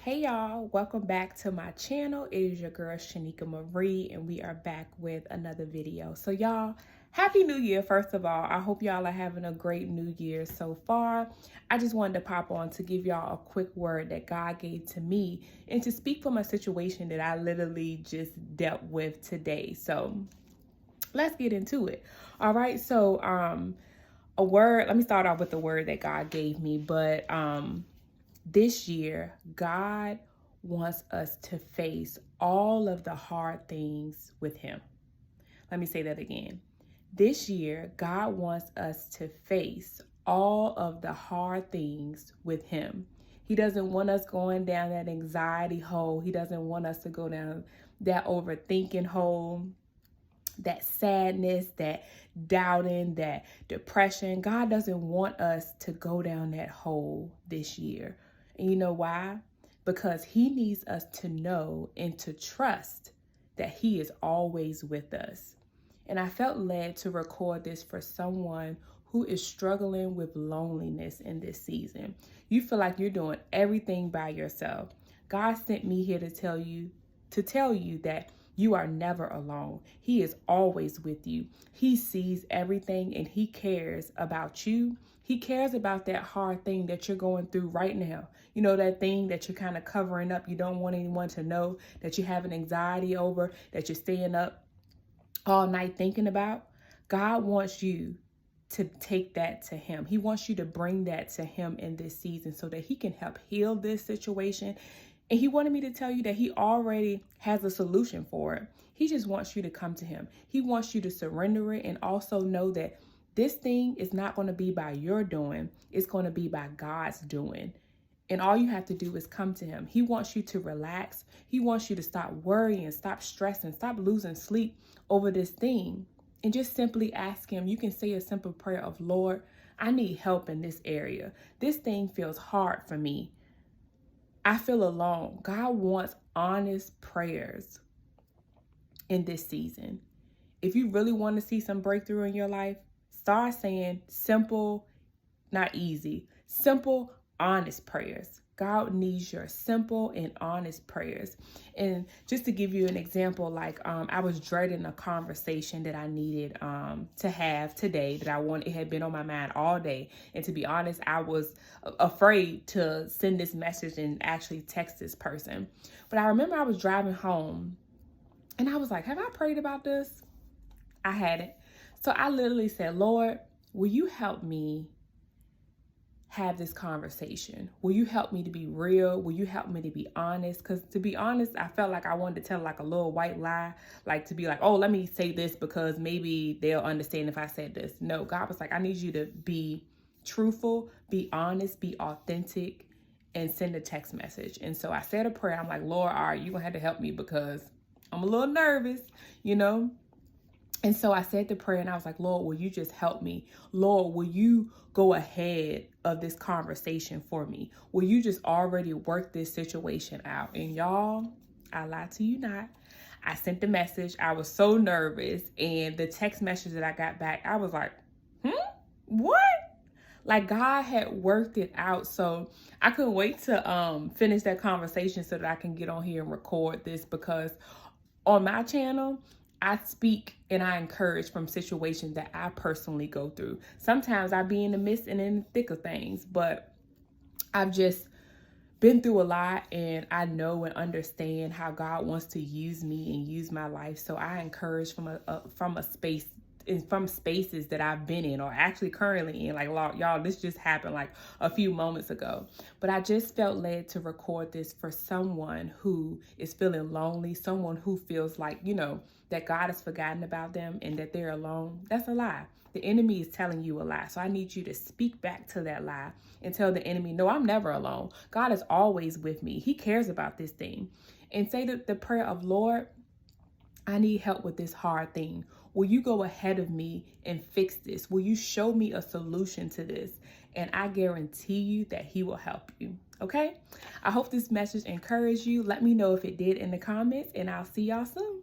Hey y'all, welcome back to my channel. It is your girl Shanika Marie and we are back with another video. So y'all, happy new year. First of all, I hope y'all are having a great new year so far. I just wanted to pop on to give y'all a quick word that God gave to me and to speak from a situation that I literally just dealt with today. So let's get into it. All right, so a word, let me start off with the word that God gave me, but this year, God wants us to face all of the hard things with Him. Let me say that again. This year, God wants us to face all of the hard things with Him. He doesn't want us going down that anxiety hole. He doesn't want us to go down that overthinking hole, that sadness, that doubting, that depression. God doesn't want us to go down that hole this year. And you know why? Because He needs us to know and to trust that He is always with us. And I felt led to record this for someone who is struggling with loneliness in this season. You feel like you're doing everything by yourself. God sent me here to tell you that you are never alone. He is always with you. He sees everything and He cares about you. He cares about that hard thing that you're going through right now. You know, that thing that you're kind of covering up. You don't want anyone to know, that you have an anxiety over, that you're staying up all night thinking about. God wants you to take that to Him. He wants you to bring that to Him in this season so that He can help heal this situation. And He wanted me to tell you that He already has a solution for it. He just wants you to come to Him. He wants you to surrender it and also know that this thing is not going to be by your doing. It's going to be by God's doing. And all you have to do is come to Him. He wants you to relax. He wants you to stop worrying, stop stressing, stop losing sleep over this thing. And just simply ask Him. You can say a simple prayer of, Lord, I need help in this area. This thing feels hard for me. I feel alone. God wants honest prayers in this season. If you really want to see some breakthrough in your life, start saying simple, not easy, simple, honest prayers. God needs your simple and honest prayers. And just to give you an example, like I was dreading a conversation that I needed to have today, that I wanted. It had been on my mind all day. And to be honest, I was afraid to send this message and actually text this person. But I remember I was driving home and I was like, have I prayed about this? I hadn't. So I literally said, Lord, will you help me have this conversation? Will you help me to be real? Will you help me to be honest? Because to be honest, I felt like I wanted to tell like a little white lie, like to be like, oh, let me say this because maybe they'll understand if I said this. No, God was like, I need you to be truthful, be honest, be authentic, and send a text message. And so I said a prayer. I'm like, Lord, all right, you're going to have to help me because I'm a little nervous, you know? And so I said the prayer and I was like, Lord, will you just help me? Lord, will you go ahead of this conversation for me? Will you just already work this situation out? And y'all, I lied to you not. I sent the message. I was so nervous. And the text message that I got back, I was like, what? Like God had worked it out. So I couldn't wait to finish that conversation so that I can get on here and record this, because on my channel, I speak and I encourage from situations that I personally go through. Sometimes I be in the midst and in the thick of things, but I've just been through a lot and I know and understand how God wants to use me and use my life. So I encourage from a space, and from spaces that I've been in or actually currently in. Like, y'all, this just happened like a few moments ago. But I just felt led to record this for someone who is feeling lonely, someone who feels like, you know, that God has forgotten about them and that they're alone. That's a lie. The enemy is telling you a lie. So I need you to speak back to that lie and tell the enemy, no, I'm never alone. God is always with me. He cares about this thing. And say the prayer of, Lord, I need help with this hard thing. Will you go ahead of me and fix this? Will you show me a solution to this? And I guarantee you that He will help you. Okay? I hope this message encouraged you. Let me know if it did in the comments, and I'll see y'all soon.